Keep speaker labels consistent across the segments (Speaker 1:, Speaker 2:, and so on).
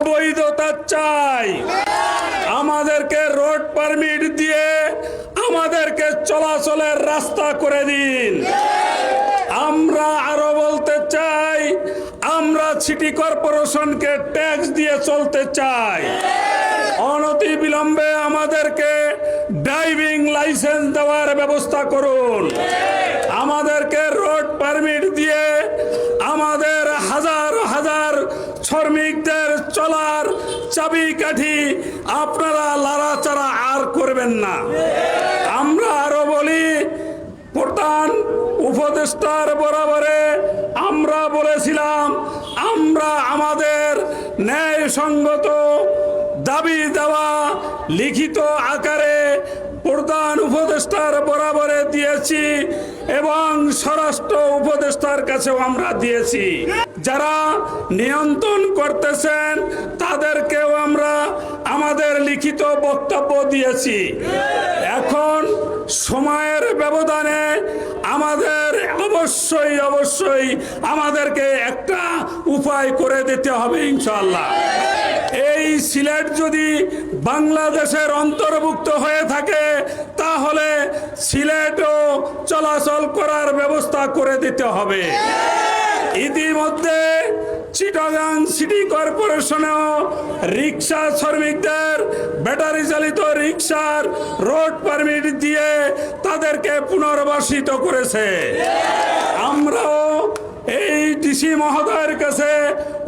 Speaker 1: বৈধতা চাই। আমাদেরকে রোড পারমিট দিয়ে আমাদেরকে চলাচলের রাস্তা করে দিন। আমরা আরো বলতে চাই, আমরা সিটি কর্পোরেশনকে ট্যাক্স দিয়ে চলতে চাই। অনতি বিলম্বে আমাদেরকে ড্রাইভিং লাইসেন্স দেওয়ার ব্যবস্থা করুন। আমাদেরকে রোড পারমিট দিয়ে আমাদের হাজার হাজার শ্রমিকদের চলার চাবিকাঠি আপনারা লাড়াচাড়া আর করবেন না। আমরা আরো বলি, প্রধান উপদেষ্টার বরাবরে আমরা বলেছিলাম, আমরা আমাদের ন্যায়সঙ্গত দাবি দেওয়া লিখিত আকারে প্রধান উপদেষ্টার বরাবরে দিয়েছি এবং স্বরাষ্ট্র উপদেষ্টার কাছেও আমরা দিয়েছি। যারা নিয়ন্ত্রণ করতেছেন তাদেরকেও আমরা আমাদের লিখিত বক্তব্য দিয়েছি। এখন সময়ের ব্যবধানে আমাদের অবশ্যই আমাদেরকে একটা উপায় করে দিতে হবে ইনশাআল্লাহ। এই সিলেট যদি বাংলাদেশের অন্তর্ভুক্ত হয়ে থাকে তাহলে সিলেটও চলাচল করার ব্যবস্থা করে দিতে হবে। ইতিমধ্যে চিটাগাং সিটি কর্পোরেশনেও রিক্সা শ্রমিকদের ব্যাটারি চালিত রিক্সার রোড পারমিট দিয়ে তাদেরকে পুনর্বাসিত করেছে। আমরাও এই ডিসি মহোদয়ের কাছে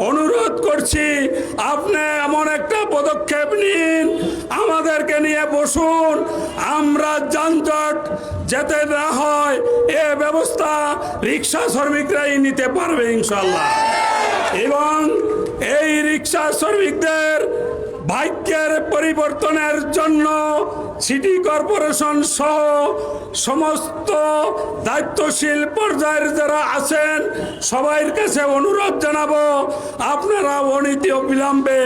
Speaker 1: অনুরোধ করছি, আপনি এমন একটা পদক্ষেপ নিন, আমাদেরকে নিয়ে বসুন, আমরা যানজট যাতে না হয় এ ব্যবস্থা রিক্সা শ্রমিকরাই নিতে পারবে ইনশাল্লাহ। এবং এই রিক্সা শ্রমিকদের ভাগ্যের পরিবর্তনের জন্য সিটি কর্পোরেশন সহ সমস্ত দায়িত্বশীল পর্যায়ের যারা আছেন সবার কাছে অনুরোধ জানাবো, আপনারা অনতি বিলম্বে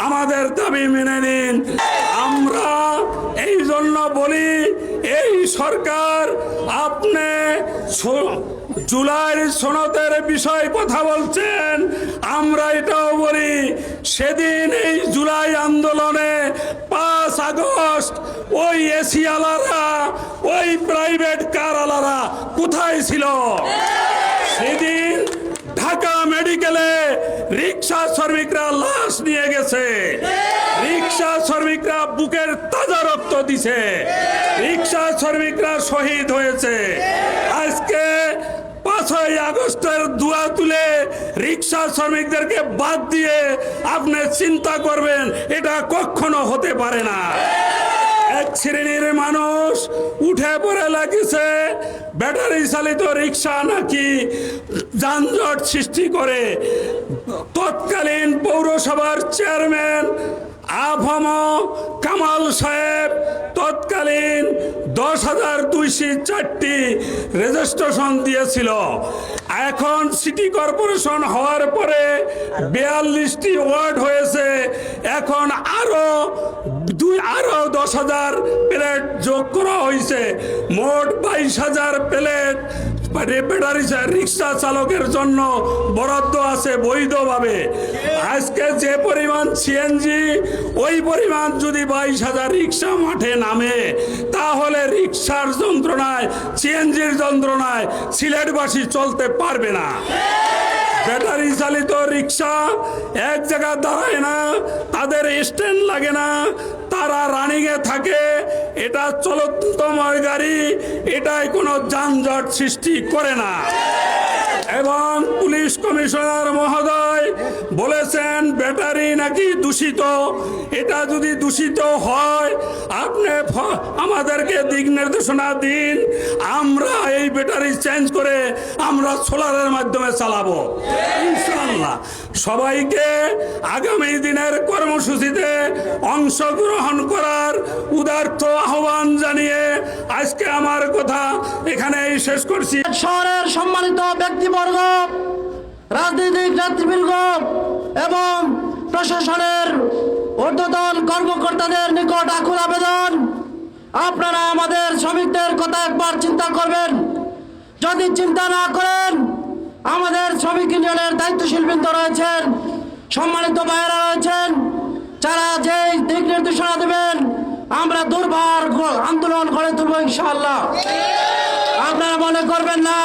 Speaker 1: আমাদের দাবি মেনে নিন। আমরা এই জন্য বলি, এই সরকার আপনি জুলাই সনদের বিষয়ে কথা বলছেন, আমরা এটাও বলি, সেদিন এই জুলাই আন্দোলনে 5 আগস্ট ওই এসি আলারা, ওই প্রাইভেট কার আলারা কোথায় ছিল? সেদিন ঢাকা মেডিকেলে রিক্সা শ্রমিকরা লাশ নিয়ে গেছে, রিক্সা শ্রমিকরা বুকের তাজা রক্ত দিছে, রিক্সা শ্রমিকরা শহীদ হয়েছে। আজকে 5ই আগস্টের দুয়া তুলে রিক্সা শ্রমিকদেরকে বাদ দিয়ে আপনি চিন্তা করবেন, এটা কখনো হতে পারে না। এক শ্রেণীর মানুষ উঠে পড়ে লাগিছে ব্যাটারি চালিত রিক্সা নাকি যানজট সৃষ্টি করে। তৎকালীন পৌরসভার চেয়ারম্যান আফম কামাল সাহেব তৎকালীন 10,204টি রেজিস্ট্রেশন দিয়েছিল। এখন সিটি কর্পোরেশন হওয়ার পরে 42টি ওয়ার্ড হয়েছে, এখন আরো 10,000 প্লেট যোগ করা হয়েছে, মোট 22,000 প্লেট ব্যাটারি রিক্সা চালকের জন্য বরাদ্দ আছে বৈধভাবে। আজকে যে পরিমাণ সিএনজি, ওই পরিমাণ যদি 22,000 রিক্সা মাঠে নামে তাহলে রিক্সার যন্ত্রণায়, সিএনজির যন্ত্রণায় সিলেটবাসী চলতে পারবে না। ব্যাটারি চালিত রিক্সা এক জায়গায় দাঁড়ায় না, তাদের স্ট্যান্ড লাগে না, তারা রানিংয়ে থাকে, এটা চলন্তময় গাড়ি, এটাই কোনো যানজট সৃষ্টি করে না। এবং পুলিশ কমিশনার মহোদয় বলেছেন ব্যাটারি নাকি দূষিত। এটা যদি দূষিত হয় আপনি আমাদেরকে দিক নির্দেশনা দিন, আমরা এই ব্যাটারি চেঞ্জ করে আমরা সোলারের মাধ্যমে চালাবো ইনশাআল্লাহ। সবাইকে আগামী দিনের কর্মসূচিতে অংশগ্রহণ করার উদার্ত আহ্বান জানিয়ে আজকে আমার কথা এখানেই শেষ করছি।
Speaker 2: শহরের সম্মানিত ব্যক্তিবর্গ, রাজনৈতিক নেতৃবৃন্দ এবং প্রশাসনের ঊর্ধ্বতন কর্মকর্তাদের নিকট আকুল আবেদন, আপনারা আমাদের শ্রমিকদের কথা একবার চিন্তা করবেন। যদি চিন্তা না করেন, আমাদের শ্রমিক ইউনিয়নের দায়িত্বশীল বৃন্দ রয়েছেন, সম্মানিত ভাইয়েরা রয়েছেন, আন্দোলন গড়ে তুলবো ইনশাআল্লাহ। আপনারা মনে করবেন না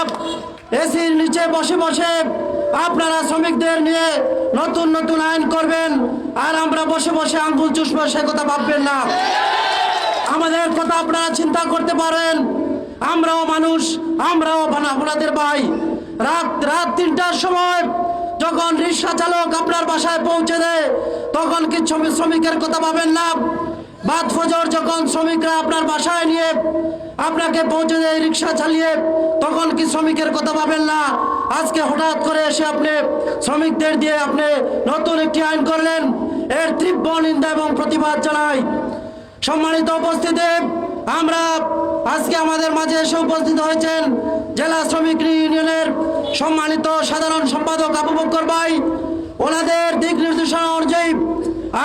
Speaker 2: এসির নিচে বসে বসে আপনারা শ্রমিকদের নিয়ে নতুন নতুন আইন করবেন আর আমরা বসে বসে আঙ্গুল চুষবো, সে কথা ভাববেন না। আমাদের কথা আপনারা চিন্তা করতে পারেন, আমরাও মানুষ, আমরাও আপনাদের ভাই। রাত 3টার সময় যখন রিক্সা চালক আপনার বাসায় পৌঁছে দেয় তখন কি শ্রমিকের কথা ভাবেন না? বাদ ফজর যখন শ্রমিকরা আপনার বাসায় নিয়ে আপনাকে পৌঁছে দেয় রিক্সা চালিয়ে, তখন কি শ্রমিকের কথা ভাবেন না? আজকে হঠাৎ করে এসে আপনি শ্রমিকদের দিয়ে আপনি নতুন একটি আইন করলেন, এর তীব্র নিন্দা এবং প্রতিবাদ জানাই। সম্মানিত উপস্থিতি, আমরা আজকে আমাদের মাঝে এসে উপস্থিত হয়েছেন জেলা শ্রমিক ইউনিয়নের সম্মানিত সাধারণ সম্পাদক আবু বকর ভাই। ওনাদের দিক নির্দেশনা অনুযায়ী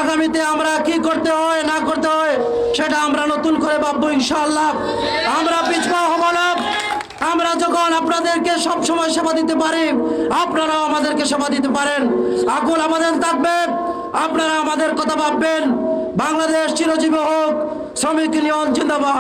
Speaker 2: আগামীতে আমরা কি করতে হয় না করতে হয় সেটা আমরা নতুন করে ভাববো ইনশাআল্লাহ। আমরা পিছপা হব না। আমরা যখন আপনাদেরকে সব সময় সেবা দিতে পারি, আপনারাও আমাদেরকে সেবা দিতে পারেন। আকুল আমাদের থাকবে, আপনারা আমাদের কথা ভাববেন। বাংলাদেশ চিরজীবী হোক, শ্রমিক ইউনিয়ন জিন্দাবাদ।